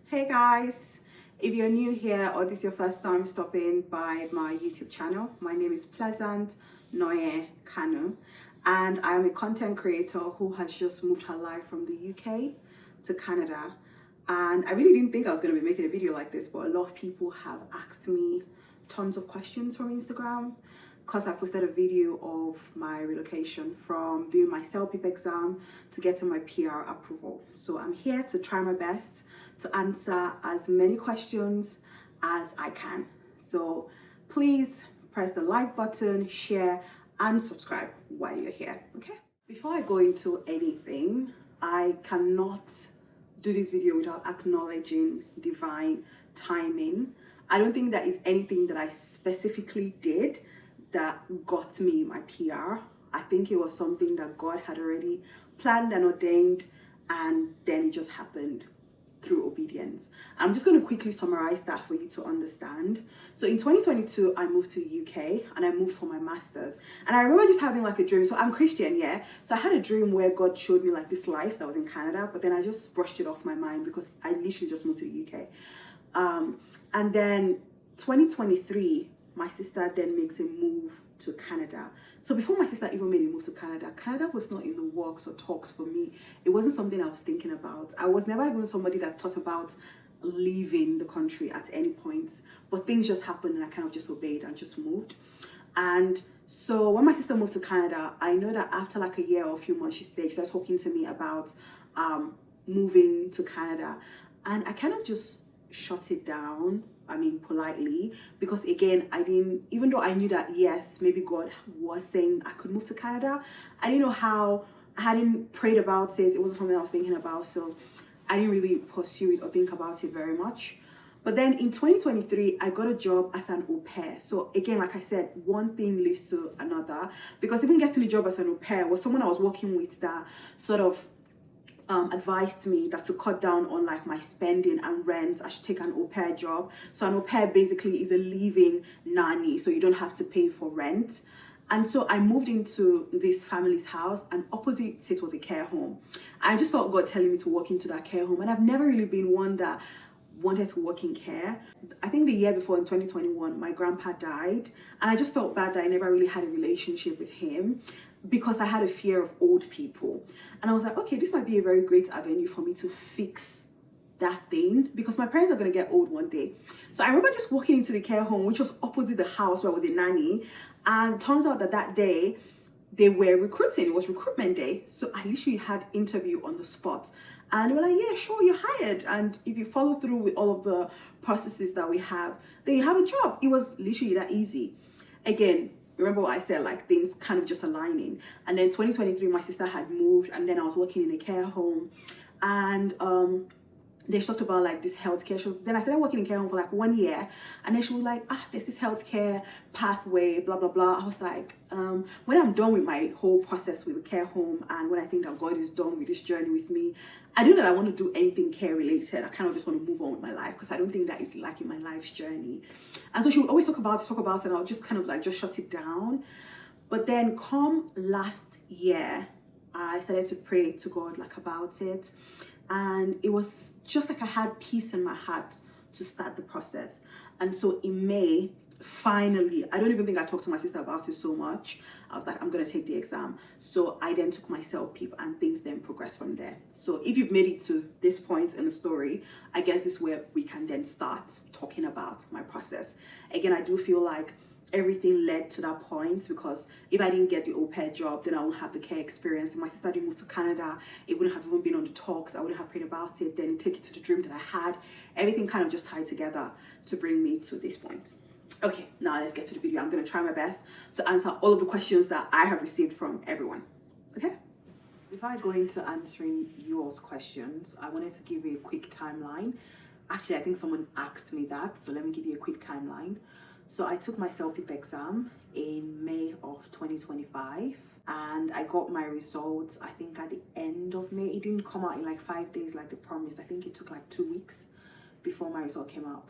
Hey guys, if you're new here or this is your first time stopping by my YouTube channel, my name is Pleasant Noye Kanu and I'm a content creator who has just moved her life from the UK to Canada. And I really didn't think I was going to be making a video like this, but a lot of people have asked me tons of questions from Instagram because I posted a video of my relocation from doing my CELPIP exam to getting my PR approval. So I'm here to try my best to answer as many questions as I can. So please press the like button, share and subscribe while you're here, okay? Before I go into anything, I cannot do this video without acknowledging divine timing. I don't think there is anything that I specifically did that got me my PR. I think it was something that God had already planned and ordained, and then it just happened through obedience. I'm just going to quickly summarize that for you to understand. So in 2022 I moved to the UK and I moved for my master's, and I remember just having like a dream. So I'm Christian, yeah, so I had a dream where God showed me like this life that was in Canada, but then I just brushed it off my mind because I literally just moved to the UK. And then 2023 my sister then makes a move to Canada. So before my sister even made a move to Canada, Canada was not in the works or talks for me. It wasn't something I was thinking about. I was never even somebody that thought about leaving the country at any point, but things just happened and I kind of just obeyed and just moved. And so when my sister moved to Canada, I know that after like a year or a few months she started talking to me about moving to Canada, and I kind of just shut it down, I mean politely, because again I didn't, even though I knew that yes, maybe God was saying I could move to Canada, I didn't know how. I hadn't prayed about it. It wasn't something I was thinking about, so I didn't really pursue it or think about it very much. But then in 2023 I got a job as an au pair. So again, like I said, one thing leads to another, because even getting a job as an au pair was someone I was working with that sort of advised me that to cut down on like my spending and rent, I should take an au pair job. So an au pair basically is a living nanny, so you don't have to pay for rent. And so I moved into this family's house, and opposite it was a care home. I just felt God telling me to walk into that care home, and I've never really been one that wanted to work in care. I think the year before, in 2021, my grandpa died, and I just felt bad that I never really had a relationship with him because I had a fear of old people. And I was like, okay, this might be a very great avenue for me to fix that thing, because my parents are going to get old one day. So I remember just walking into the care home, which was opposite the house where I was a nanny, and turns out that that day they were recruiting. It was recruitment day, so I literally had interview on the spot, and they were like, yeah, sure, you're hired, and if you follow through with all of the processes that we have, then you have a job. It was literally that easy. Again, remember what I said, like things kind of just aligning. And then 2023 my sister had moved, and then I was working in a care home, and they talked about like this healthcare. Then I started working in care home for like 1 year, and then she was like, there's this healthcare pathway, blah blah blah. I was like, when I'm done with my whole process with the care home, and when I think that God is done with this journey with me, I don't know that I want to do anything care related. I kind of just want to move on with my life, because I don't think that is like in my life's journey. And so she would always talk about it, and I'll just kind of like just shut it down. But then come last year, I started to pray to God like about it, and it was just like I had peace in my heart to start the process. And so in May, finally, I don't even think I talked to my sister about it so much. I was like, I'm gonna take the exam. So I then took my CELPIP, and things then progressed from there. So if you've made it to this point in the story, I guess this is where we can then start talking about my process. Again, I do feel like everything led to that point, because if I didn't get the au pair job, then I won't have the care experience. If my sister didn't move to Canada, it wouldn't have even been on the talks. I wouldn't have prayed about it, then take it to the dream that I had. Everything kind of just tied together to bring me to this point. Okay, now let's get to the video. I'm going to try my best to answer all of the questions that I have received from everyone. Okay, before I go into answering yours questions, I wanted to give you a quick timeline. Actually, I think someone asked me that, so let me give you a quick timeline. So I took my CELPIP exam in May of 2025, and I got my results, I think at the end of May. It didn't come out in like 5 days like they promised. I think it took like 2 weeks before my result came out.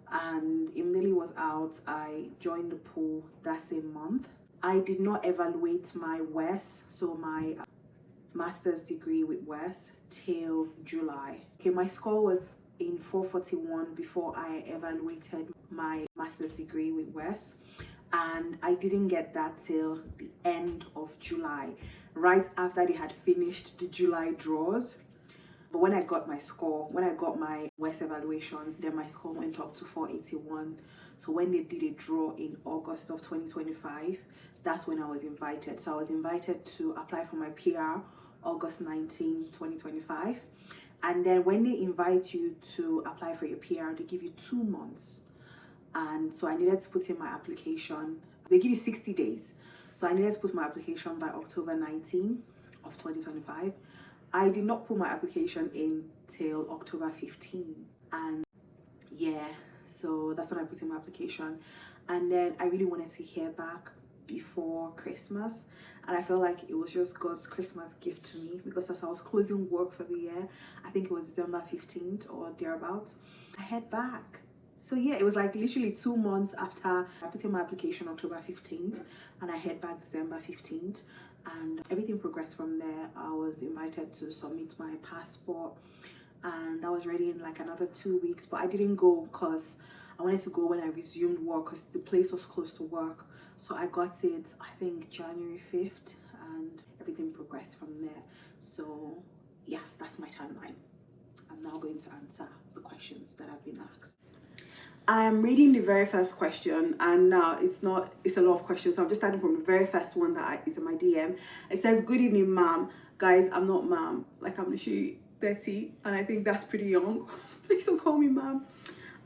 And immediately was out, I joined the pool that same month. I did not evaluate my WES, so my master's degree with WES, till July. Okay, my score was in 441 before I evaluated my master's degree with Wes, and I didn't get that till the end of July, right after they had finished the July draws. But when I got my score, when I got my Wes evaluation, then my score went up to 481. So when they did a draw in August of 2025, that's when I was invited. So I was invited to apply for my PR August 19, 2025. And then when they invite you to apply for your PR, they give you 2 months. And so I needed to put in my application. They give you 60 days. So I needed to put my application by October 19 of 2025. I did not put my application in till October 15. And yeah, so that's when I put in my application. And then I really wanted to hear back before Christmas. And I felt like it was just God's Christmas gift to me, because as I was closing work for the year, I think it was December 15th or thereabouts, I heard back. So yeah, it was like literally 2 months after I put in my application, October 15th, and I heard back December 15th, and everything progressed from there. I was invited to submit my passport, and that was ready in like another 2 weeks, but I didn't go because I wanted to go when I resumed work, because the place was close to work. So I got it, I think, January 5th, and everything progressed from there. So yeah, that's my timeline. I'm now going to answer the questions that have been asked. I'm reading the very first question, and now it's a lot of questions, so I'm just starting from the very first one that is in my DM. It says, "Good evening, ma'am." Guys, I'm not ma'am, like I'm literally 30, and I think that's pretty young. Please don't call me ma'am.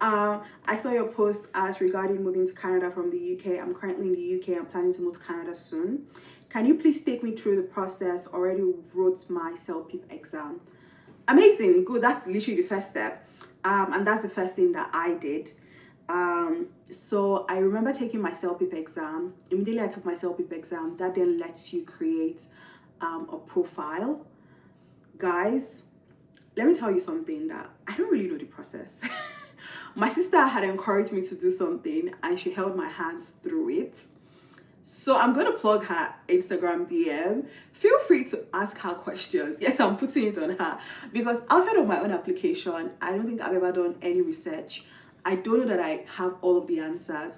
I saw your post as regarding moving to Canada from the UK. I'm currently in the UK. I'm planning to move to Canada soon. Can you please take me through the process? Already wrote my CELPIP exam. Amazing, good. That's literally the first step, and that's the first thing that I did. So I remember taking my CELPIP exam. Immediately I took my CELPIP exam. That then lets you create a profile. Guys, let me tell you something that I don't really know the process. My sister had encouraged me to do something, and she held my hands through it. So I'm going to plug her Instagram DM. Feel free to ask her questions. Yes, I'm putting it on her, because outside of my own application, I don't think I've ever done any research. I don't know that I have all of the answers.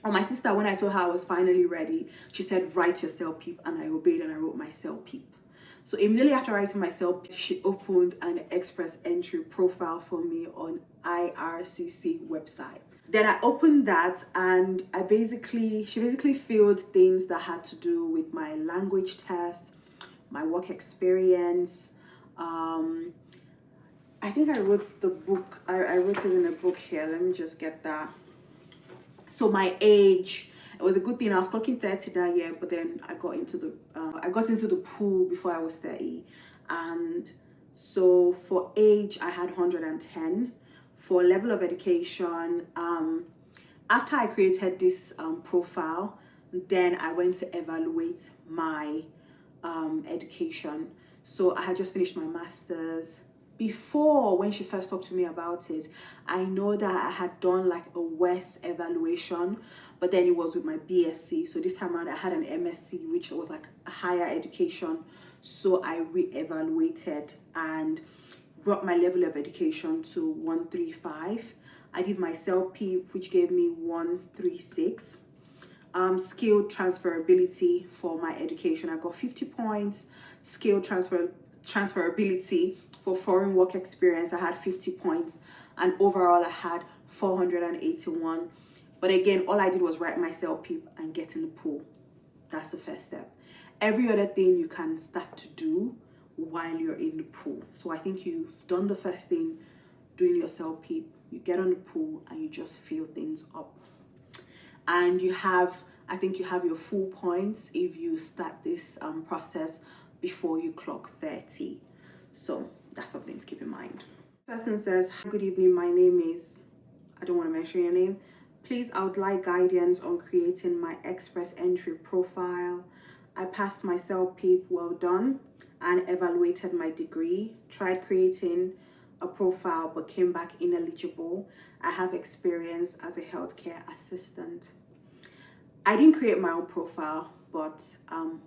And my sister, when I told her I was finally ready, she said, "Write your CELPIP," and I obeyed, and I wrote my CELPIP. So immediately after writing my CELPIP, she opened an express entry profile for me on IRCC website. Then I opened that, and she basically filled things that had to do with my language test, my work experience. I think I wrote the book. I wrote it in a book here. Let me just get that. So my age, it was a good thing. I was clocking 30 that year, but then I got into the pool before I was 30, and so for age I had 110. For level of education, after I created this profile, then I went to evaluate my education. So I had just finished my master's. Before, when she first talked to me about it, I know that I had done like a Wes evaluation, but then it was with my BSc. So this time around I had an MSc, which was like a higher education. So I re-evaluated and brought my level of education to 135. I did my CELPIP, which gave me 136. Skilled transferability for my education, I got 50 points. Skilled transferability for foreign work experience, I had 50 points, and overall I had 481. But again, all I did was write my CELPIP and get in the pool. That's the first step. Every other thing you can start to do while you're in the pool. So I think you've done the first thing, doing your CELPIP, you get on the pool and you just fill things up. And I think you have your full points if you start this process before you clock 30. So that's something to keep in mind. Person says, "Good evening, my name is," I don't want to mention your name. "Please, I would like guidance on creating my express entry profile. I passed my CELPIP, well done, and evaluated my degree. Tried creating a profile but came back ineligible. I have experience as a healthcare assistant." I didn't create my own profile, but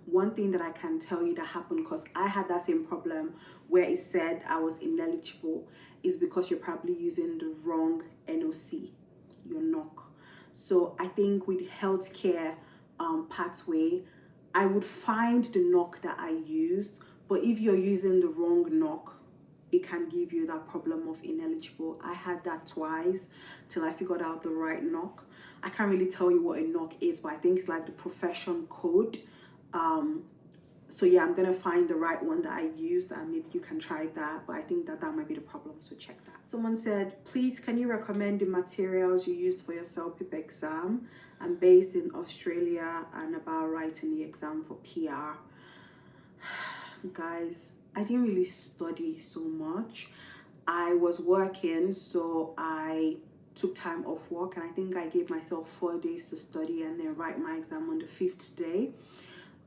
one thing that I can tell you that happened, because I had that same problem where it said I was ineligible, is because you're probably using the wrong NOC, your NOC. So I think with healthcare pathway, I would find the NOC that I used, but if you're using the wrong NOC, it can give you that problem of ineligible. I had that twice till I figured out the right NOC. I can't really tell you what a NOC is, but I think it's like the profession code. So yeah, I'm gonna find the right one that I used, and maybe you can try that, but I think that might be the problem, so check that. Someone said, please can you recommend the materials you used for your CELPIP exam? I'm based in Australia and about writing the exam for PR. Guys, I didn't really study so much. I was working, so I took time off work, and I think I gave myself 4 days to study and then write my exam on the 5th day.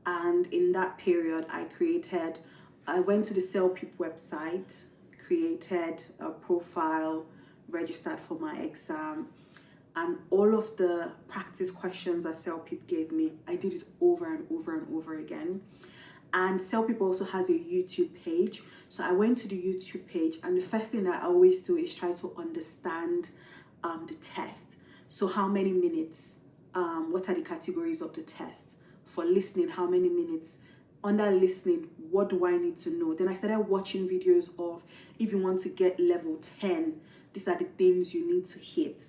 And in that period, I went to the CELPIP website, created a profile, registered for my exam, and all of the practice questions that CELPIP gave me, I did it over and over and over again. And CELPIP also has a YouTube page. So I went to the YouTube page, and the first thing that I always do is try to understand the test. So how many minutes, what are the categories of the test? For listening, how many minutes? Under listening, what do I need to know? Then I started watching videos of, if you want to get level 10, these are the things you need to hit.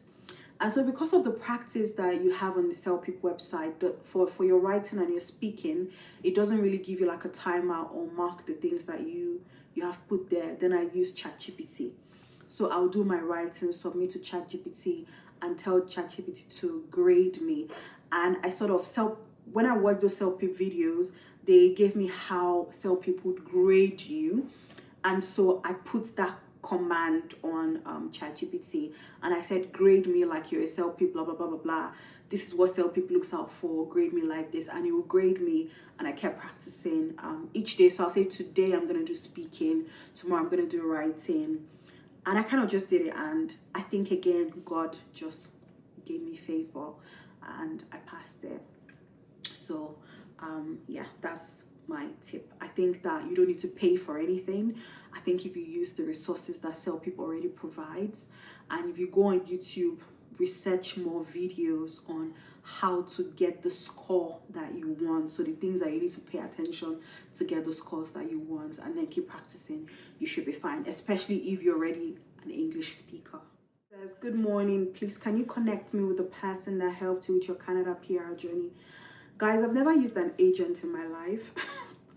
And so because of the practice that you have on the CELPIP website, for your writing and your speaking, it doesn't really give you like a timer or mark the things that you have put there. Then I use ChatGPT. So I'll do my writing, submit to ChatGPT, and tell ChatGPT to grade me. And I sort of when I watched those CELPIP videos, they gave me how CELPIP would grade you. And so I put that command on ChatGPT, and I said, grade me like you're a CELPIP, blah, blah, blah, blah, blah. This is what CELPIP looks out for, grade me like this. And it will grade me, and I kept practicing each day. So I'll say, today I'm going to do speaking, tomorrow I'm going to do writing. And I kind of just did it, and I think, again, God just gave me favor, and I passed it. So yeah, that's my tip. I think that you don't need to pay for anything. I think if you use the resources that CELPIP already provides, and if you go on YouTube, research more videos on how to get the score that you want, so the things that you need to pay attention to get the scores that you want, and then keep practicing, you should be fine, especially if you're already an English speaker. It says, good morning, please can you connect me with the person that helped you with your Canada PR journey? Guys, I've never used an agent in my life.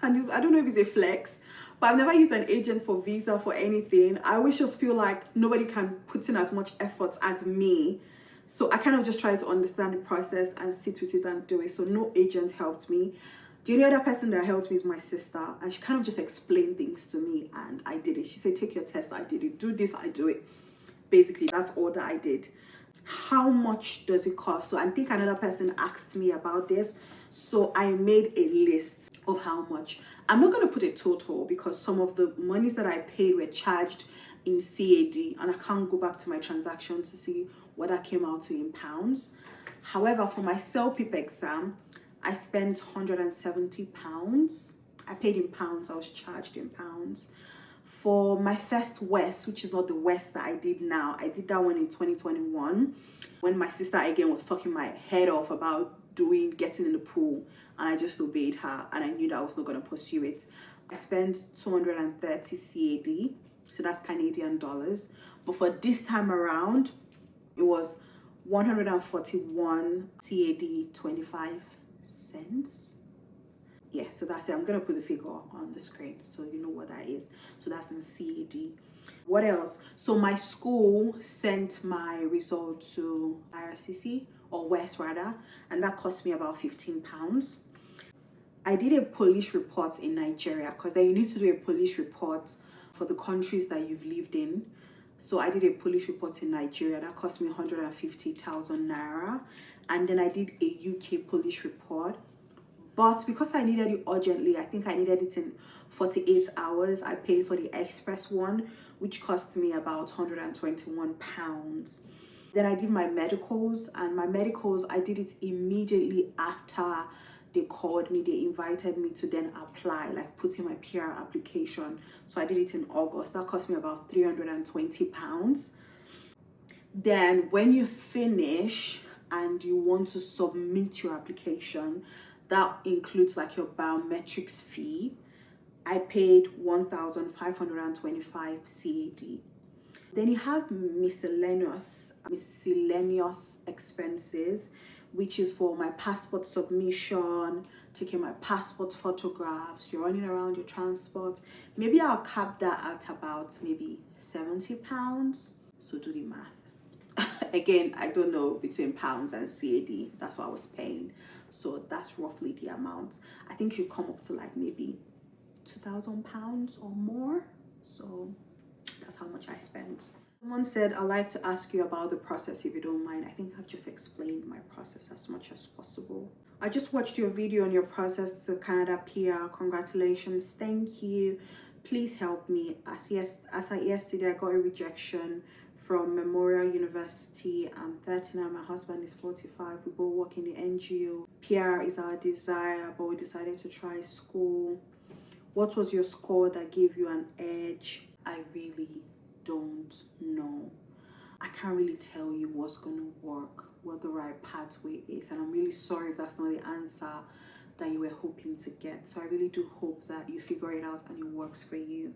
And I don't know if it's a flex, but I've never used an agent for visa, for anything. I always just feel like nobody can put in as much effort as me. So I kind of just try to understand the process and sit with it and do it. So no agent helped me. The only other person that helped me is my sister. And she kind of just explained things to me, and I did it. She said, take your test, I did it. Do this, I do it. Basically, that's all that I did. How much does it cost? So I think another person asked me about this, so I made a list of how much. I'm not going to put a total because some of the monies that I paid were charged in CAD, and I can't go back to my transactions to see what that came out to in pounds. However, for my CELPIP exam, I spent £170. I paid in pounds, I was charged in pounds. For my first West, which is not the West that I did now, I did that one in 2021, when my sister again was talking my head off about getting in the pool, and I just obeyed her, and I knew that I was not going to pursue it. I spent 230 CAD, so that's Canadian dollars. But for this time around, it was 141 CAD 25 cents. Yeah, so that's it. I'm gonna put the figure on the screen so you know what that is. So that's in CAD. What else? So my school sent my result to IRCC, or West rather, and that cost me about £15. I did a police report in Nigeria, because then you need to do a police report for the countries that you've lived in. So I did a police report in Nigeria, that cost me 150,000 naira. And then I did a UK police report. But because I needed it urgently, I think I needed it in 48 hours, I paid for the express one, which cost me about £121. Then I did my medicals, and my medicals, I did it immediately after they called me, they invited me to then apply, like put in my PR application. So I did it in August. That cost me about £320. Then when you finish and you want to submit your application, that includes like your biometrics fee. I paid 1,525 CAD. Then you have miscellaneous expenses, which is for my passport submission, taking my passport photographs, you're running around your transport. Maybe I'll cap that at about maybe £70. So do the math. Again, I don't know between pounds and CAD. That's what I was paying. So that's roughly the amount. I think you come up to like maybe £2,000 or more. So that's how much I spent. Someone said, I'd like to ask you about the process if you don't mind. I think I've just explained my process as much as possible. I just watched your video on your process to Canada PR. Congratulations. Thank you. Please help me. As I yesterday, I got a rejection from Memorial University. I'm 39, my husband is 45. We both work in the NGO. PR is our desire, but we decided to try school. What was your score that gave you an edge? I really don't know. I can't really tell you what's going to work, what the right pathway is, and I'm really sorry if that's not the answer that you were hoping to get. So I really do hope that you figure it out and it works for you.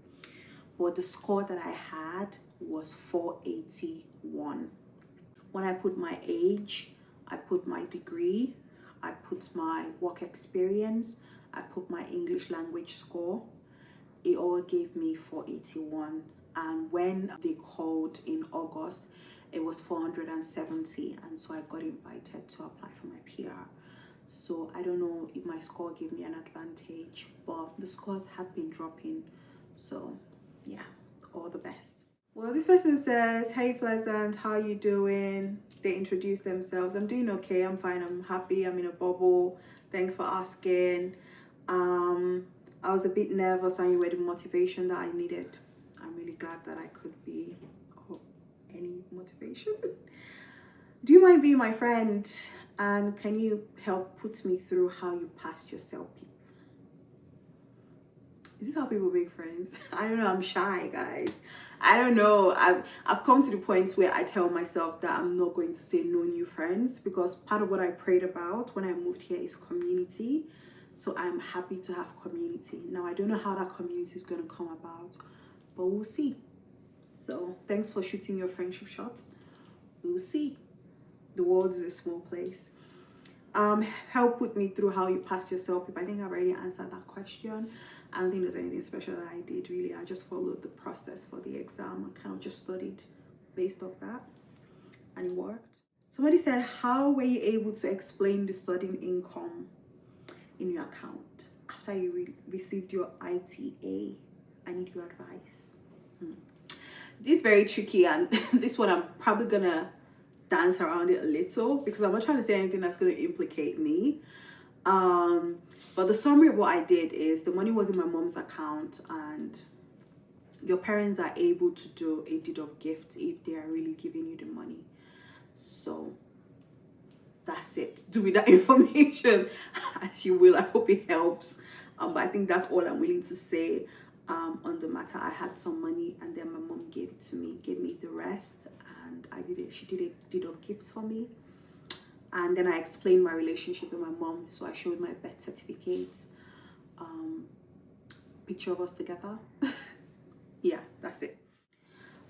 But the score that I had was 481. When I put my age, I put my degree, I put my work experience, I put my English language score, it all gave me 481. And when they called in August, it was 470, and so I got invited to apply for my PR. So I don't know if my score gave me an advantage, but the scores have been dropping. So yeah, all the best. Well, this person says, hey Pleasant, how are you doing? They introduce themselves. I'm doing okay, I'm fine, I'm happy, I'm in a bubble. Thanks for asking. I was a bit nervous and you were the motivation that I needed. I'm really glad that I could be of any motivation. Do you mind being my friend? And can you help put me through how you passed your CELPIP? Is this how people make friends? I don't know, I'm shy, guys. I don't know. I've come to the point where I tell myself that I'm not going to say no new friends, because part of what I prayed about when I moved here is community. So I'm happy to have community. Now I don't know how that community is going to come about, but we'll see. So thanks for shooting your friendship shots. We'll see. The world is a small place. Help put me through how you passed your CELPIP. I think I've already answered that question. I don't think there's anything special that I did really. I just followed the process for the exam. I kind of just studied based off that, and it worked. Somebody said, how were you able to explain the sudden income in your account after you received your ITA? I need your advice. This is very tricky, and this one I'm probably gonna dance around it a little because I'm not trying to say anything that's going to implicate me. But the summary of what I did is the money was in my mom's account, and your parents are able to do a deed of gift if they are really giving you the money. So that's it. Do with that information as you will. I hope it helps. But I think that's all I'm willing to say on the matter. I had some money, and then my mom gave it to me, gave me the rest, and I did it. She did a deed of gift for me. And then I explained my relationship with my mom. So I showed my birth certificates, picture of us together. Yeah, that's it.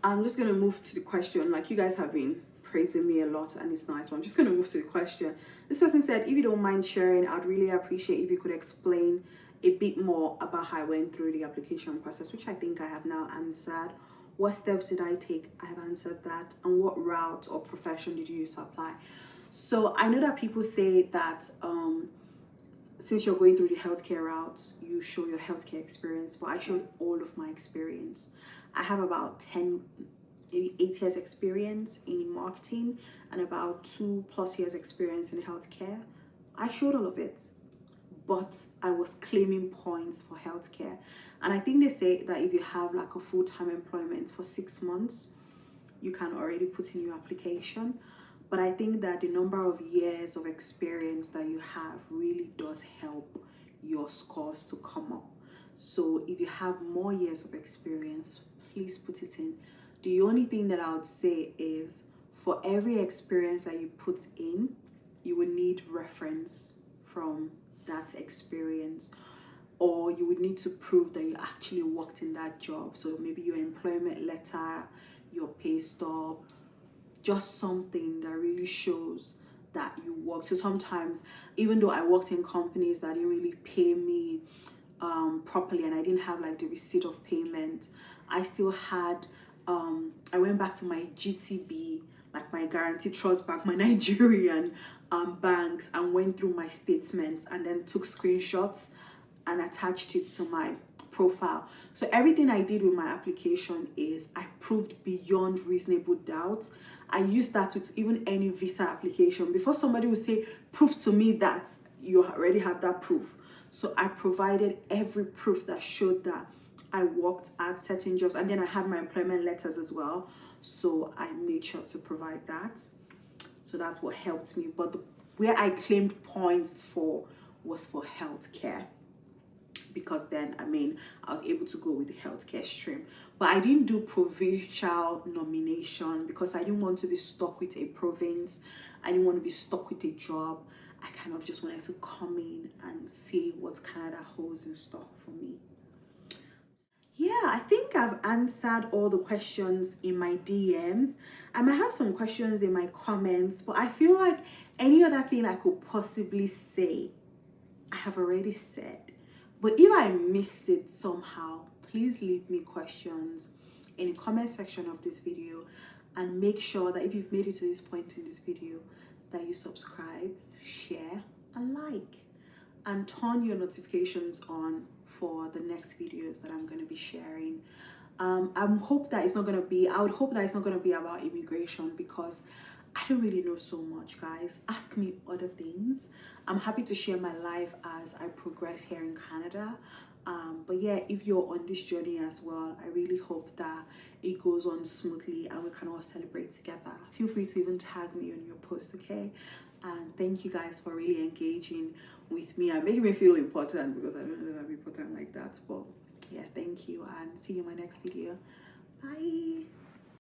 I'm just gonna move to the question. Like, you guys have been praising me a lot and it's nice, but I'm just gonna move to the question. This person said, if you don't mind sharing, I'd really appreciate if you could explain a bit more about how I went through the application process, which I think I have now answered. What steps did I take? I have answered that. And what route or profession did you use to apply? So I know that people say that since you're going through the healthcare route, you show your healthcare experience, but I showed all of my experience. I have about 10, maybe 8 years experience in marketing and about 2+ years experience in healthcare. I showed all of it, but I was claiming points for healthcare. And I think they say that if you have like a full-time employment for 6 months, you can already put in your application. but I think that the number of years of experience that you have really does help your scores to come up. So if you have more years of experience, please put it in. The only thing that I would say is, for every experience that you put in, you would need reference from that experience, or you would need to prove that you actually worked in that job. So maybe your employment letter, your pay stubs, just something that really shows that you worked. So sometimes, even though I worked in companies that didn't really pay me properly, and I didn't have like the receipt of payment, I still had I went back to my GTB, like my Guarantee Trust Bank, my Nigerian banks, and went through my statements and then took screenshots and attached it to my profile. So everything I did with my application is I proved beyond reasonable doubt. I used that with even any visa application. Before somebody would say, prove to me that you already have that proof. So I provided every proof that showed that I worked at certain jobs, and then I had my employment letters as well. So I made sure to provide that. So that's what helped me. But where I claimed points for was for healthcare, because then I was able to go with the healthcare stream. But I didn't do provincial nomination because I didn't want to be stuck with a province. I didn't want to be stuck with a job. I kind of just wanted to come in and see what Canada holds in stock for me. Yeah, I think I've answered all the questions in my DMs. I might have some questions in my comments, but I feel like any other thing I could possibly say, I have already said. But if I missed it somehow, please leave me questions in the comment section of this video, and make sure that if you've made it to this point in this video, that you subscribe, share, and like, and turn your notifications on for the next videos that I'm going to be sharing. I would hope that it's not going to be about immigration, because I don't really know so much, guys. Ask me other things. I'm happy to share my life as I progress here in Canada. But yeah, if you're on this journey as well, I really hope that it goes on smoothly and we can all celebrate together. Feel free to even tag me on your post, okay? And thank you guys for really engaging with me and making me feel important, because I don't know that I'm important like that. But yeah, thank you, and see you in my next video. Bye.